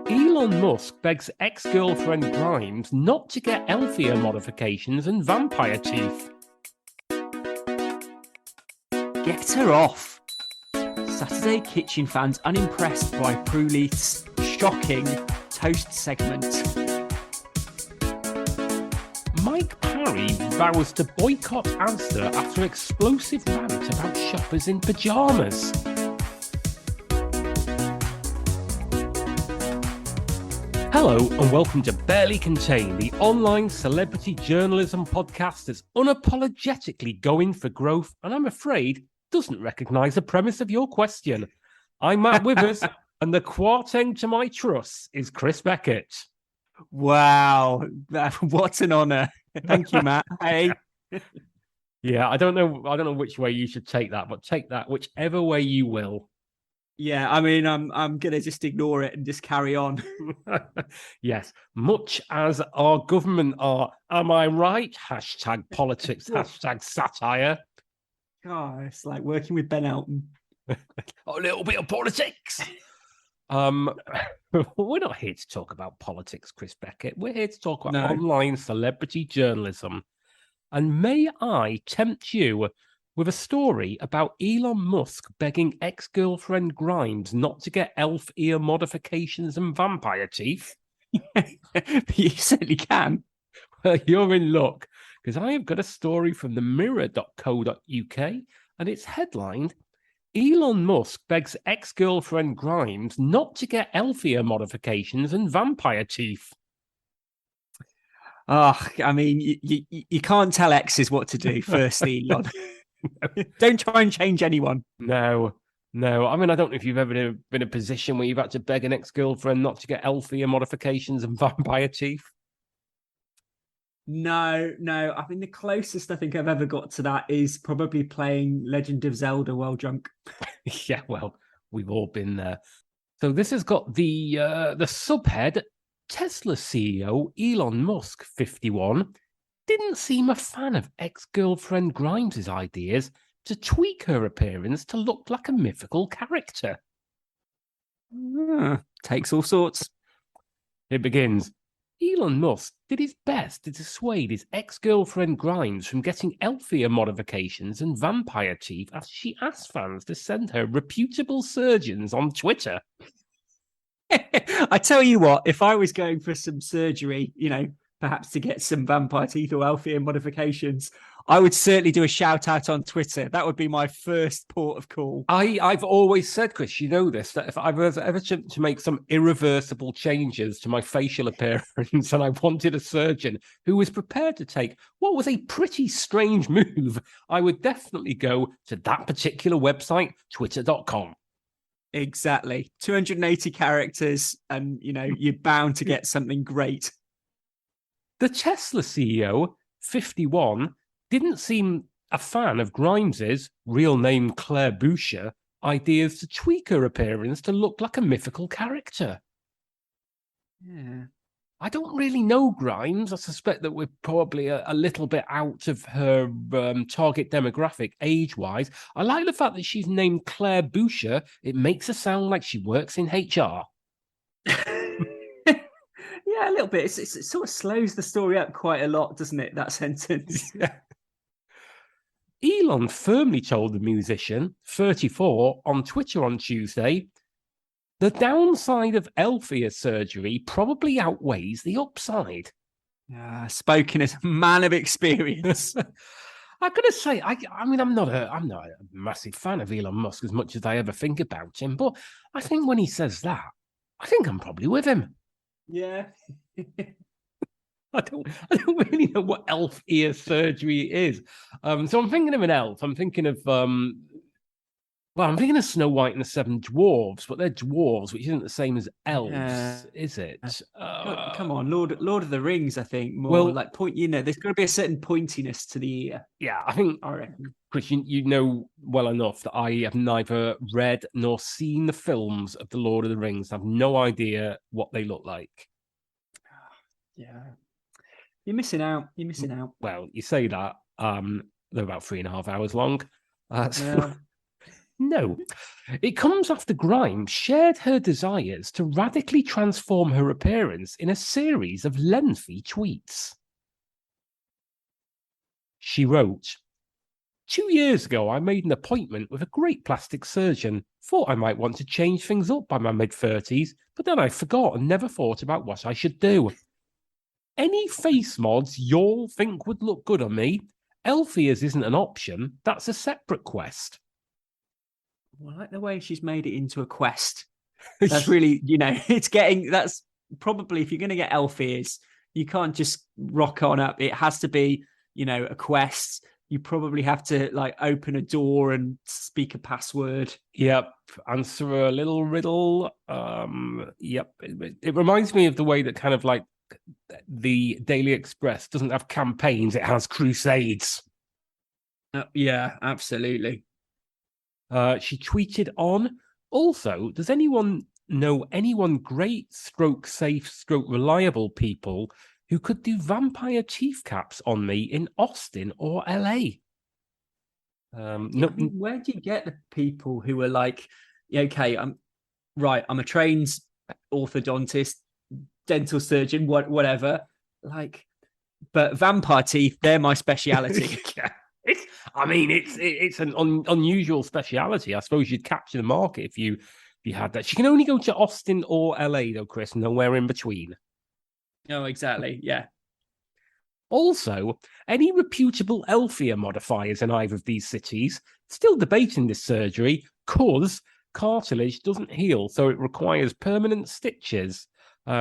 Elon Musk begs ex-girlfriend Grimes not to get elf ear modifications and vampire teeth. Get her off. Saturday Kitchen fans unimpressed by Prue Leith's shocking toast segment. Mike Parry vows to boycott Asda after explosive rant about shoppers in pyjamas. Hello and welcome to Barely Contained, the online celebrity journalism podcast that's unapologetically going for growth and I'm afraid doesn't recognise the premise of your question. I'm Matt Withers and the quarteng to my truss is Chris Beckett. Wow, what an honour. Thank you, Matt. Hey. Yeah, I don't know which way you should take that, but take that whichever way you will. Yeah, I mean, I'm gonna just ignore it and just carry on. Yes, much as our government are, am I right? Hashtag politics, hashtag satire. Oh, it's like working with Ben Elton. A little bit of politics. We're not here to talk about politics, Chris Beckett. We're here to talk about online celebrity journalism. And may I tempt you with a story about Elon Musk begging ex-girlfriend Grimes not to get elf ear modifications and vampire teeth? You certainly can. Well, you're in luck, because I have got a story from themirror.co.uk, and it's headlined, Elon Musk begs ex-girlfriend Grimes not to get elf ear modifications and vampire teeth. Oh, I mean, you can't tell exes what to do, firstly, Elon. Don't try and change anyone. No. I mean, I don't know if you've ever been in a position where you've had to beg an ex-girlfriend not to get elf ear modifications and vampire teeth. No. I mean, the closest I think I've ever got to that is probably playing Legend of Zelda while drunk. Yeah, well, we've all been there. So this has got the subhead, Tesla CEO Elon Musk, 51, didn't seem a fan of ex-girlfriend Grimes' ideas to tweak her appearance to look like a mythical character. Takes all sorts. It begins. Elon Musk did his best to dissuade his ex-girlfriend Grimes from getting elf ear modifications and vampire teeth as she asked fans to send her reputable surgeons on Twitter. I tell you what, if I was going for some surgery, perhaps to get some vampire teeth or elf ear modifications, I would certainly do a shout out on Twitter. That would be my first port of call. I've always said, Chris, you know this, that if I was ever to make some irreversible changes to my facial appearance and I wanted a surgeon who was prepared to take what was a pretty strange move, I would definitely go to that particular website, twitter.com. Exactly. 280 characters and, you're bound to get something great. The Tesla CEO, 51, didn't seem a fan of Grimes's, real name Claire Boucher, ideas to tweak her appearance to look like a mythical character. Yeah. I don't really know Grimes. I suspect that we're probably a little bit out of her target demographic age-wise. I like the fact that she's named Claire Boucher. It makes her sound like she works in HR. Yeah, a little bit. It sort of slows the story up quite a lot, doesn't it, that sentence? Yeah. Elon firmly told the musician, 34, on Twitter on Tuesday, the downside of elf ear surgery probably outweighs the upside. Spoken as a man of experience. I gotta say, I mean, I'm not a massive fan of Elon Musk as much as I ever think about him, but I think when he says that, I think I'm probably with him. Yeah. I don't really know what elf ear surgery is. So I'm thinking of an elf. I'm thinking of I'm thinking of Snow White and the Seven Dwarves, but they're dwarves, which isn't the same as elves, is it? Come on, Lord of the Rings, I think, more like point. There's got to be a certain pointiness to the ear. Yeah, I reckon, Chris, you know well enough that I have neither read nor seen the films of the Lord of the Rings. I have no idea what they look like. Yeah, you're missing out. Well, you say that. They're about 3.5 hours long. Yeah. No. It comes after Grimes shared her desires to radically transform her appearance in a series of lengthy tweets. She wrote, 2 years ago, I made an appointment with a great plastic surgeon. Thought I might want to change things up by my mid-30s, but then I forgot and never thought about what I should do. Any face mods y'all think would look good on me? Elfia's isn't an option. That's a separate quest. Well, I like the way she's made it into a quest. That's really, that's probably, if you're going to get elf ears, you can't just rock on up. It has to be, a quest. You probably have to open a door and speak a password. Yep. Answer a little riddle. Yep. It reminds me of the way that kind of the Daily Express doesn't have campaigns, it has crusades. Yeah, absolutely. She tweeted on, also, does anyone know anyone great, safe, reliable people who could do vampire teeth caps on me in Austin or LA? Where do you get the people who are like, okay, I'm a trained orthodontist, dental surgeon, whatever. But vampire teeth, they're my speciality. Yeah. It's an unusual speciality. I suppose you'd capture the market if you had that. She can only go to Austin or LA, though, Chris, nowhere in between. Oh, exactly. Yeah. Also, any reputable Elfia modifiers in either of these cities? Still debating this surgery because cartilage doesn't heal, so it requires permanent stitches.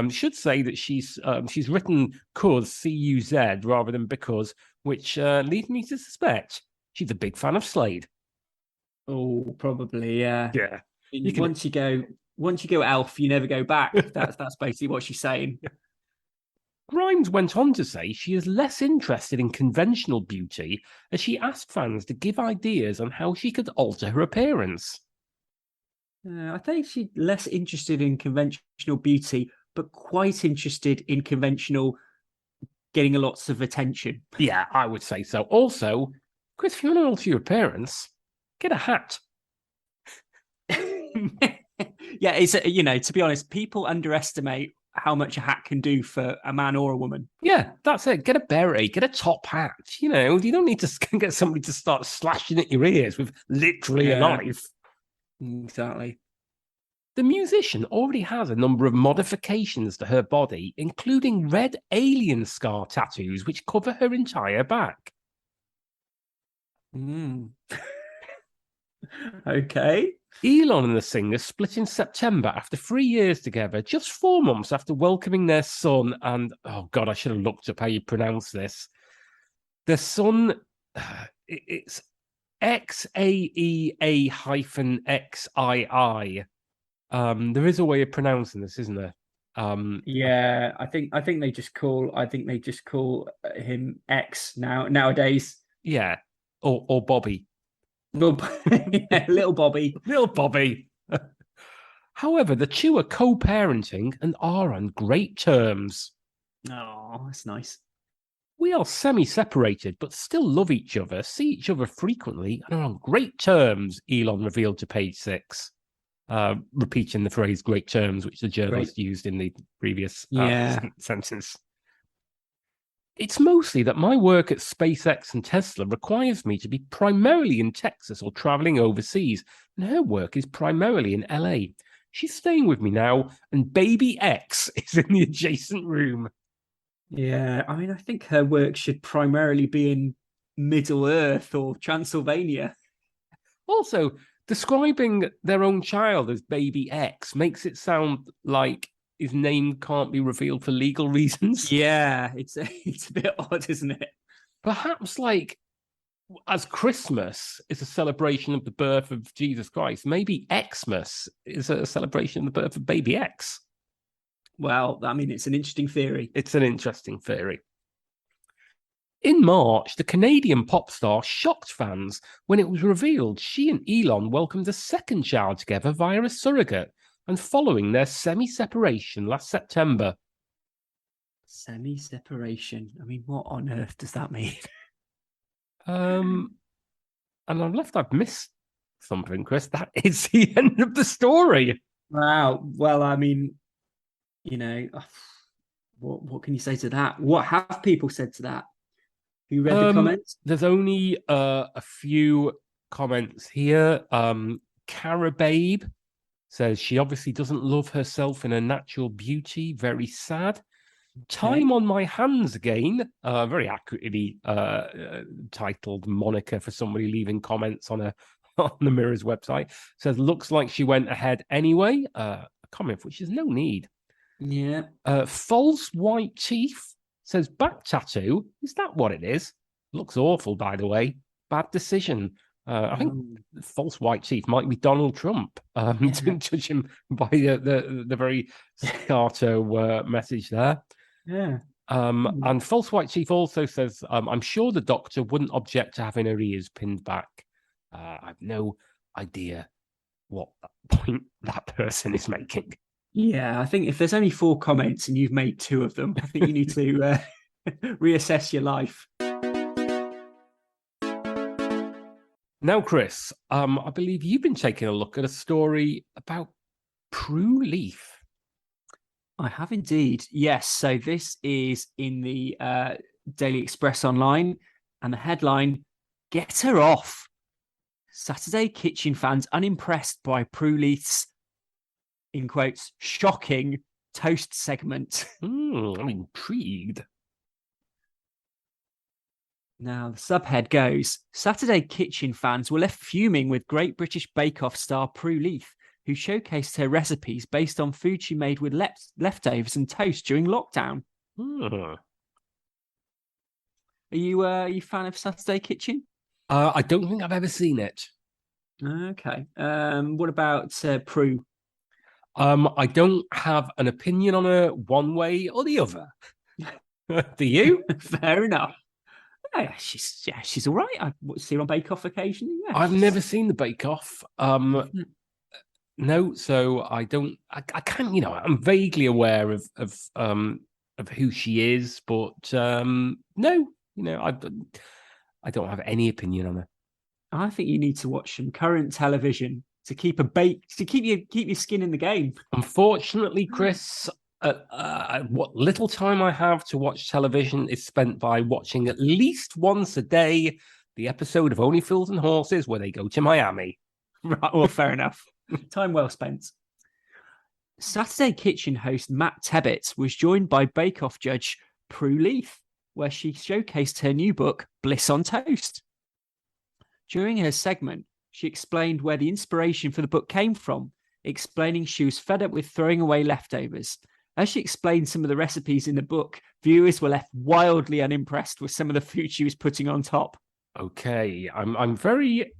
Should say that she's written cuz, C-U-Z, rather than because, which leads me to suspect she's a big fan of Slade. Oh, probably, yeah. Yeah. Once you go elf, you never go back. That's basically what she's saying. Grimes went on to say she is less interested in conventional beauty as she asked fans to give ideas on how she could alter her appearance. I think she's less interested in conventional beauty, but quite interested in conventional getting lots of attention. Yeah, I would say so. Also, Chris, if you want to alter your appearance, get a hat. Yeah, it's to be honest, people underestimate how much a hat can do for a man or a woman. Yeah, that's it. Get a beret, get a top hat. You don't need to get somebody to start slashing at your ears with literally a knife. Exactly. The musician already has a number of modifications to her body, including red alien scar tattoos, which cover her entire back. Okay. Elon and the singer split in September after 3 years together, just 4 months after welcoming their son. And, oh God, I should have looked up how you pronounce this. Their son, it's XAEA-XII. There is a way of pronouncing this, isn't there? Yeah, I think they just call him X nowadays. Yeah, or Bobby. Yeah, little Bobby. Little Bobby. However, the two are co-parenting and are on great terms. Oh, that's nice. We are semi-separated, but still love each other, see each other frequently, and are on great terms, Elon revealed to Page Six, repeating the phrase great terms, which the journalist used in the previous sentence. It's mostly that my work at SpaceX and Tesla requires me to be primarily in Texas or traveling overseas, and her work is primarily in LA. She's staying with me now, and baby X is in the adjacent room. Yeah, I think her work should primarily be in Middle Earth or Transylvania. Also, describing their own child as baby X makes it sound like his name can't be revealed for legal reasons. Yeah, it's a bit odd, isn't it? Perhaps as Christmas is a celebration of the birth of Jesus Christ, maybe Xmas is a celebration of the birth of baby X. Well, it's an interesting theory. It's an interesting theory. In March, the Canadian pop star shocked fans when it was revealed she and Elon welcomed a second child together via a surrogate, and following their semi-separation last September. Semi-separation? What on earth does that mean? And I've missed something, Chris. That is the end of the story. Wow. Well, I mean, you know, what can you say to that? What have people said to that? You read the comments? There's only a few comments here. Carababe says she obviously doesn't love herself in her natural beauty. Very sad. Time on my hands again. Very accurately titled moniker for somebody leaving comments on the Mirror's website. Says looks like she went ahead anyway. A comment for which there's no need. Yeah. False white teeth says back tattoo. Is that what it is? Looks awful, by the way. Bad decision. I think false white teeth might be Donald Trump. To judge him by the very staccato message there. Yeah. And false white teeth also says, I'm sure the doctor wouldn't object to having her ears pinned back. I have no idea what point that person is making. Yeah, I think if there's only 4 comments and you've made 2 of them, I think you need to reassess your life. Now, Chris, I believe you've been taking a look at a story about Prue Leith. I have indeed. Yes. So this is in the Daily Express Online, and the headline, "Get Her Off. Saturday kitchen fans unimpressed by Prue Leith's," in quotes, "shocking toast segment." I'm intrigued. Now, the subhead goes, Saturday kitchen fans were left fuming with Great British Bake Off star Prue Leith, who showcased her recipes based on food she made with leftovers and toast during lockdown. Are you a fan of Saturday Kitchen? I don't think I've ever seen it. Okay. What about Prue? I don't have an opinion on her one way or the other. Do you? Fair enough. Yeah, she's all right. I see her on Bake Off occasionally. Yeah, I've never seen the Bake Off. No, so I don't. I can't. I'm vaguely aware of who she is, but no, I don't have any opinion on her. I think you need to watch some current television to keep your skin in the game. Unfortunately, Chris, what little time I have to watch television is spent by watching at least once a day the episode of Only Fools and Horses where they go to Miami. Right, well, fair enough. Time well spent. Saturday Kitchen host Matt Tebbett was joined by Bake Off judge Prue Leith, where she showcased her new book, Bliss on Toast. During her segment, she explained where the inspiration for the book came from, explaining she was fed up with throwing away leftovers. As she explained some of the recipes in the book, viewers were left wildly unimpressed with some of the food she was putting on top. Okay, I'm very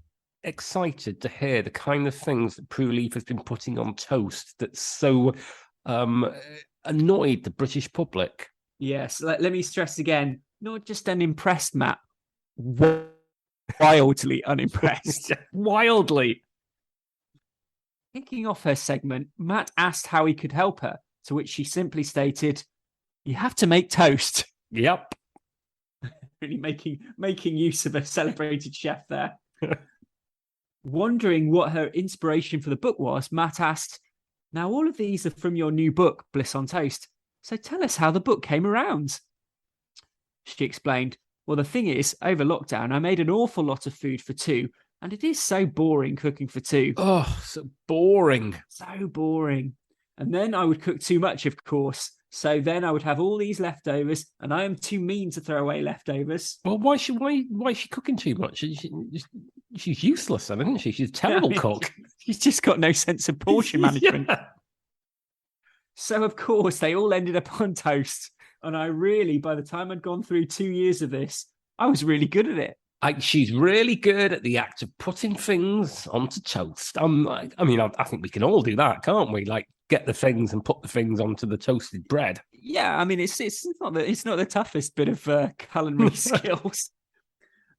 excited to hear the kind of things that Prue Leith has been putting on toast that so annoyed the British public. Yes, let me stress again, not just unimpressed, Matt. Wildly unimpressed. Wildly. Kicking off her segment, Matt asked how he could help her, to which she simply stated, "You have to make toast." Yep. Really making use of a celebrated chef there. Wondering what her inspiration for the book was, Matt asked, "Now all of these are from your new book, Bliss on Toast. So tell us how the book came around." She explained, "Well, the thing is, over lockdown, I made an awful lot of food for 2, and it is so boring cooking for 2. Oh, so boring. So boring. And then I would cook too much, of course. So then I would have all these leftovers, and I am too mean to throw away leftovers." Well, why is she cooking too much? She's useless, isn't she? She's a terrible cook. She's just got no sense of portion management. Yeah. So, of course, they all ended up on toast. And I really, by the time I'd gone through 2 years of this, I was really good at it. She's really good at the act of putting things onto toast. I think we can all do that, can't we? Like, get the things and put the things onto the toasted bread. Yeah, I mean, it's not the toughest bit of culinary skills.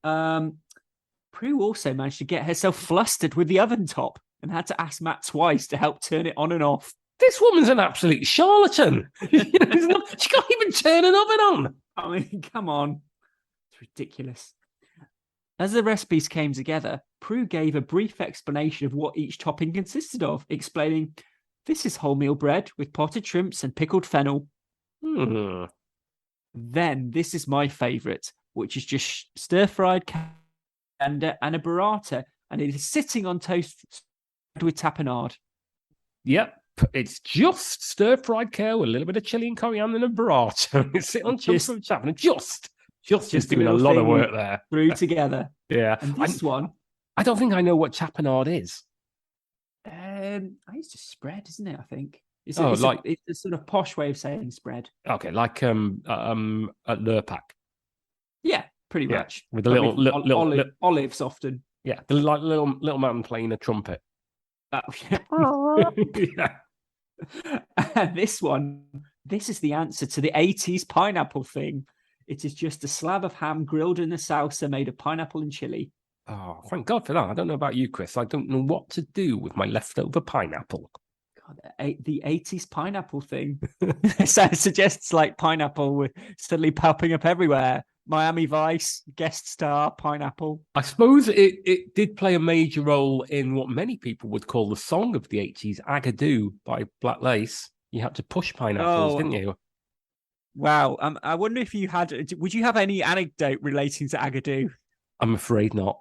Prue also managed to get herself flustered with the oven top and had to ask Matt twice to help turn it on and off. This woman's an absolute charlatan. She can't even turn an oven on. I mean, come on. It's ridiculous. As the recipes came together, Prue gave a brief explanation of what each topping consisted of, explaining, "This is wholemeal bread with potted shrimps and pickled fennel." Then this is my favourite, which is just stir-fried and a burrata, and it is sitting on toast with tapenade. Yep, it's just stir-fried kale with a little bit of chili and coriander and a burrata. It's sitting on toast with tapenade. Just doing a lot of work there. Threw together. Yeah. And this one, I don't think I know what tapenade is. It's just spread, isn't it? I think. It's a sort of posh way of saying spread. Okay, like at Lurpak. Yeah, pretty much. With a little olives often. Yeah, the like little man playing a trumpet. Yeah. And this is the answer to the 80s pineapple thing. It is just a slab of ham grilled in a salsa made of pineapple and chili. Oh, thank God for that. I don't know about you, Chris. I don't know what to do with my leftover pineapple. God, the 80s pineapple thing. So it suggests like pineapple suddenly popping up everywhere. Miami Vice, guest star, pineapple. I suppose it did play a major role in what many people would call the song of the 80s, Agadoo by Black Lace. You had to push pineapples, didn't you? Wow. I wonder if would you have any anecdote relating to Agadoo? I'm afraid not.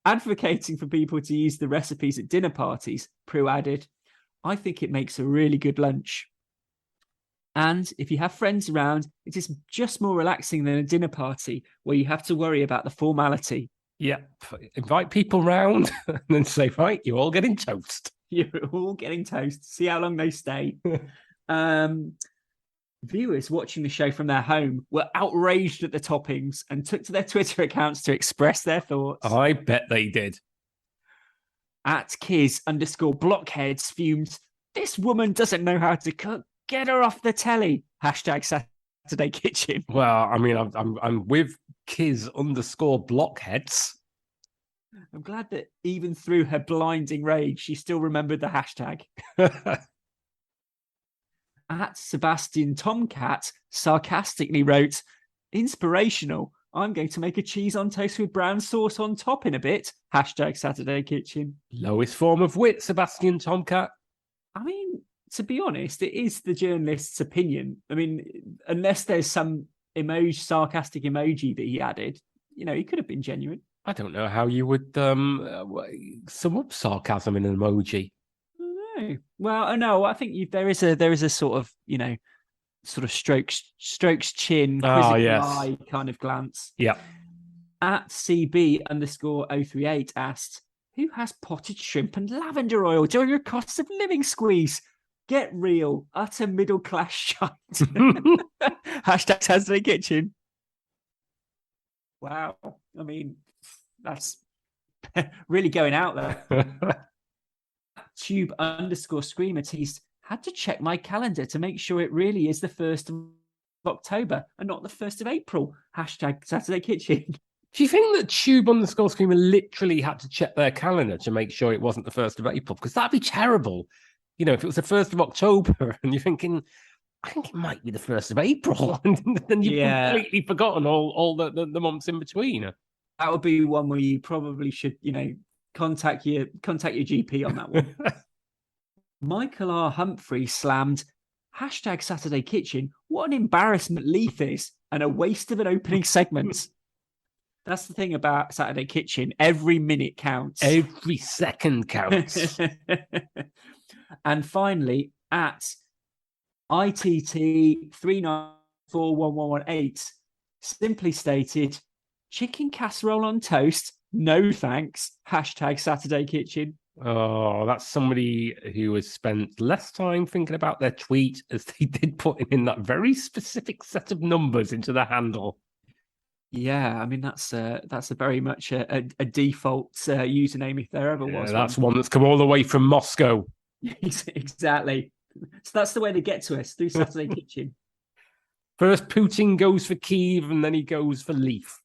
Advocating for people to use the recipes at dinner parties, Prue added, "I think it makes a really good lunch. And if you have friends around, it is just more relaxing than a dinner party where you have to worry about the formality." Yep. Invite people round and then say, right, you're all getting toast. You're all getting toast. See how long they stay. Viewers watching the show from their home were outraged at the toppings and took to their Twitter accounts to express their thoughts. I bet they did. At Kiz_blockheads fumed, "This woman doesn't know how to cook. Get her off the telly." #Saturday Kitchen. Well, I mean, I'm with Kiz_blockheads. I'm glad that even through her blinding rage, she still remembered the hashtag. At Sebastian Tomcat sarcastically wrote, "Inspirational. I'm going to make a cheese on toast with brown sauce on top in a bit." #Saturday Kitchen. Lowest form of wit, Sebastian Tomcat. I mean, to be honest, it is the journalist's opinion. I mean, unless there's some sarcastic emoji that he added, he could have been genuine. I don't know how you would sum up sarcasm in an emoji. No. Well, no, I think there is a sort of, sort of strokes chin, quizzing eye kind of glance. Yeah. At CB_038 asked, "Who has potted shrimp and lavender oil during a cost of living squeeze? Get real, utter middle class shite." #Saturday Kitchen. Wow. I mean, that's really going out there. Tube_screamer teased, "Had to check my calendar to make sure it really is the 1st of October and not the 1st of April. #Saturday Kitchen. Do you think that Tube_screamer literally had to check their calendar to make sure it wasn't the 1st of April? Because that'd be terrible. If it was the 1st of October and you're thinking, I think it might be the 1st of April. And then you've completely forgotten all the months in between. That would be one where you probably should, contact your GP on that one. Michael R. Humphrey slammed, #Saturday Kitchen. What an embarrassment Leith is and a waste of an opening segment. That's the thing about Saturday Kitchen. Every minute counts. Every second counts. And finally, at ITT394118, simply stated, "Chicken casserole on toast. No thanks. #Saturday Kitchen. Oh, that's somebody who has spent less time thinking about their tweet as they did putting in that very specific set of numbers into the handle. Yeah, I mean that's very much a default username if there ever was. That's one that's come all the way from Moscow. Exactly. So that's the way they get to us, through Saturday Kitchen. First, Putin goes for Kyiv, and then he goes for Leith.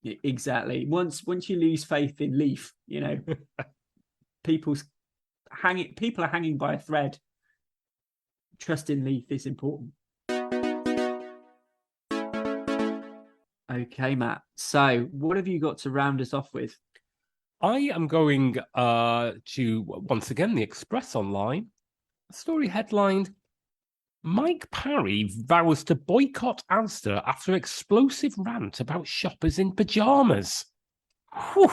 Exactly. Once you lose faith in Leith, people are hanging by a thread. Trust in Leith is important. Okay, Matt. So, what have you got to round us off with? I am going to, once again, the Express Online. A story headlined, Mike Parry vows to boycott Asda after explosive rant about shoppers in pyjamas. Whew.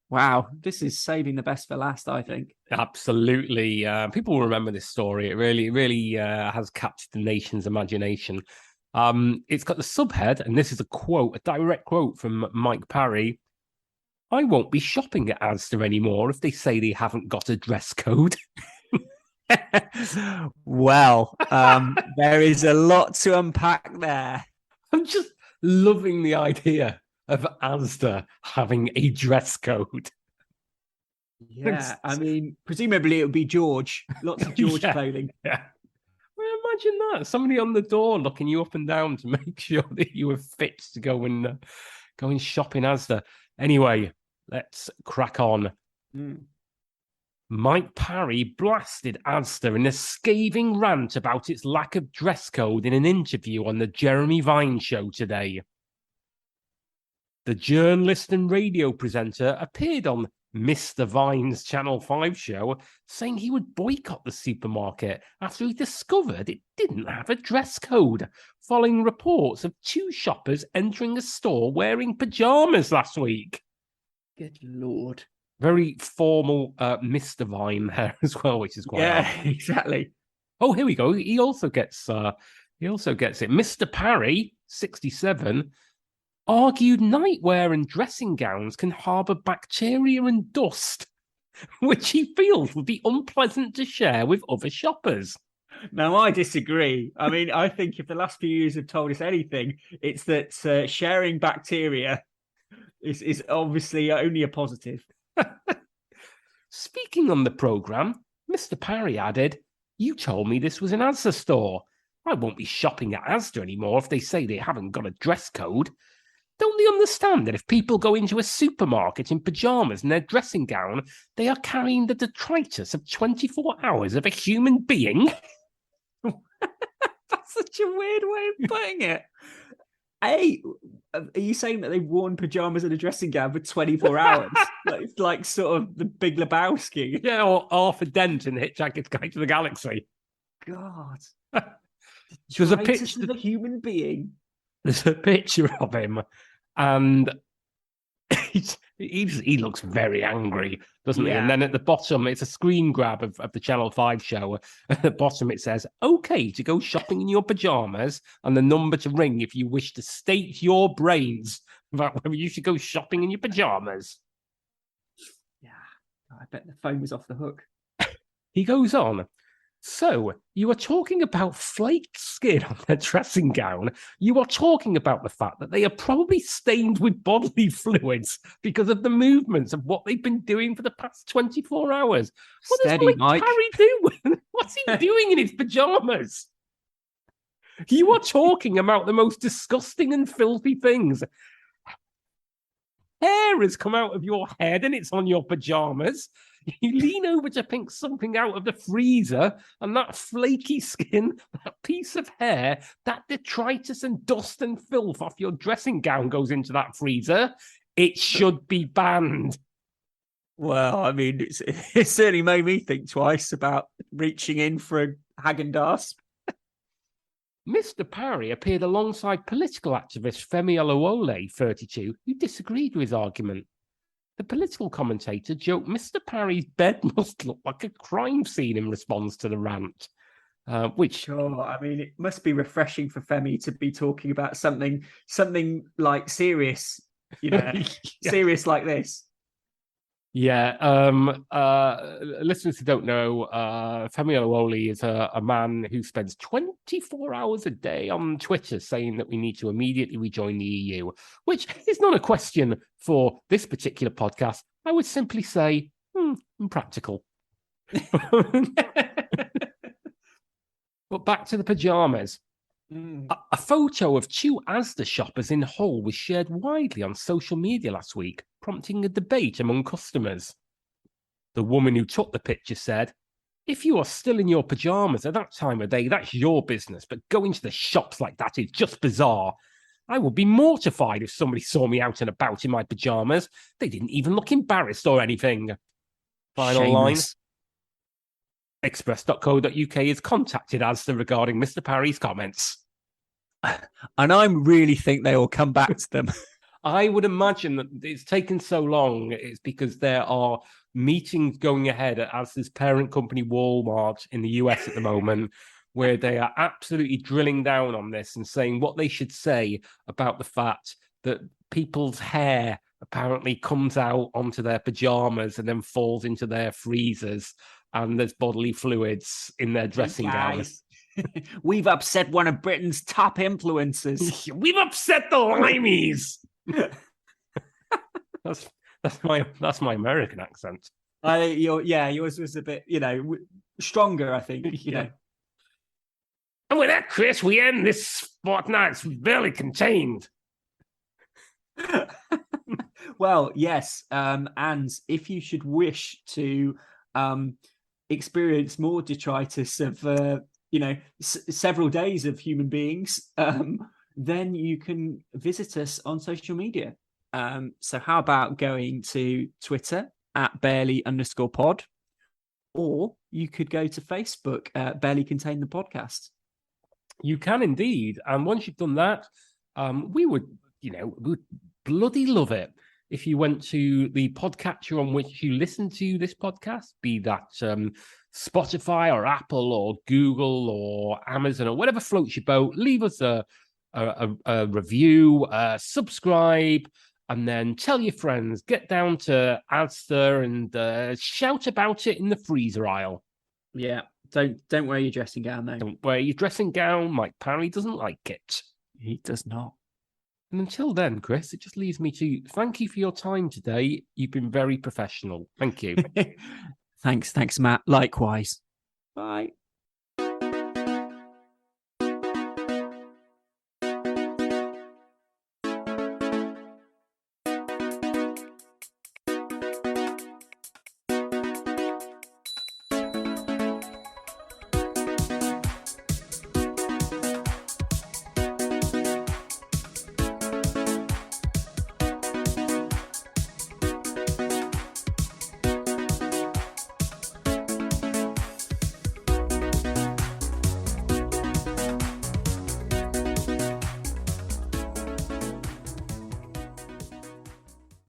Wow, this is saving the best for last, I think. Absolutely. People will remember this story. It really has captured the nation's imagination. It's got the subhead, and this is a quote, a direct quote from Mike Parry. I won't be shopping at Asda anymore if they say they haven't got a dress code. Well, there is a lot to unpack there. I'm just loving the idea of Asda having a dress code. Yeah, I mean, presumably it would be George. Lots of George clothing. Yeah. Well, imagine that. Somebody on the door looking you up and down to make sure that you were fit to go and shop in Asda. Anyway, let's crack on. Mike Parry blasted Asda in a scathing rant about its lack of dress code in an interview on the Jeremy Vine show today. The journalist and radio presenter appeared on Mr. Vine's Channel 5 show, saying he would boycott the supermarket after he discovered it didn't have a dress code, following reports of two shoppers entering a store wearing pyjamas last week. Good Lord. Very formal Mr. Vine there as well, which is quite odd. Exactly. Oh, here we go. He also gets it. Mr. Parry, 67, argued nightwear and dressing gowns can harbour bacteria and dust, which he feels would be unpleasant to share with other shoppers. Now, I disagree. I mean, I think if the last few years have told us anything, it's that sharing bacteria is obviously only a positive. Speaking on the programme, Mr. Parry added, you told me this was an Asda store. I won't be shopping at Asda anymore if they say they haven't got a dress code. Don't they understand that if people go into a supermarket in pyjamas and their dressing gown, they are carrying the detritus of 24 hours of a human being? That's such a weird way of putting it. Hey, are you saying that they've worn pajamas and a dressing gown for 24 hours? It's like sort of the Big Lebowski. Yeah, or Arthur Dent in Hitchhiker's Guide to the Galaxy. God. There's a picture of a human being. There's a picture of him, and he looks very angry, doesn't he? And then at the bottom, it's a screen grab of the Channel 5 show. At the bottom, it says, okay to go shopping in your pajamas, and the number to ring if you wish to state your brains about whether you should go shopping in your pajamas. Yeah, I bet the phone was off the hook. He goes on. So, you are talking about flaked skin on their dressing gown. You are talking about the fact that they are probably stained with bodily fluids because of the movements of what they've been doing for the past 24 hours. What Steady, does Mike Parry do? What's he doing in his pajamas? You are talking about the most disgusting and filthy things. Hair has come out of your head and it's on your pajamas. You lean over to pick something out of the freezer, and that flaky skin, that piece of hair, that detritus and dust and filth off your dressing gown goes into that freezer. It should be banned. Well, I mean, it certainly made me think twice about reaching in for a Haagen-Dazs. Mr. Parry appeared alongside political activist Femi Olawole, 32, who disagreed with his argument. The political commentator joked Mr. Parry's bed must look like a crime scene in response to the rant. Which, sure, I mean, it must be refreshing for Femi to be talking about something like serious, serious like this. Yeah, listeners who don't know, Femi Olawole is a man who spends 24 hours a day on Twitter saying that we need to immediately rejoin the EU, which is not a question for this particular podcast. I would simply say, impractical. But back to the pajamas. A photo of two Asda shoppers in Hull was shared widely on social media last week, prompting a debate among customers. The woman who took the picture said, if you are still in your pajamas at that time of day, that's your business, but going to the shops like that is just bizarre. I would be mortified if somebody saw me out and about in my pajamas. They didn't even look embarrassed or anything. Final line. Express.co.uk is contacted Asda regarding Mr. Parry's comments. And I really think they will come back to them. I would imagine that it's taken so long. It's because there are meetings going ahead at Asda's parent company, Walmart, in the US at the moment, where they are absolutely drilling down on this and saying what they should say about the fact that people's hair apparently comes out onto their pajamas and then falls into their freezers, and there's bodily fluids in their dressing gowns. We've upset one of Britain's top influencers. We've upset the limeys. that's my American accent. Yours was a bit, stronger, I think. You know. And with that, Chris, we end this fortnight. It's barely contained. Well, yes, and if you should wish to experience more detritus of several days of human beings, then you can visit us on social media. So how about going to Twitter at barely_pod, or you could go to Facebook at Barely Contain the Podcast. You can indeed. And once you've done that, we would bloody love it if you went to the podcatcher on which you listen to this podcast, be that Spotify or Apple or Google or Amazon or whatever floats your boat. Leave us a review, subscribe, and then tell your friends. Get down to Asda and shout about it in the freezer aisle. Yeah, don't wear your dressing gown, though. Don't wear your dressing gown. Mike Parry doesn't like it. He does not. And until then, Chris, it just leaves me to thank you for your time today. You've been very professional. Thank you. Thanks, Matt. Likewise. Bye.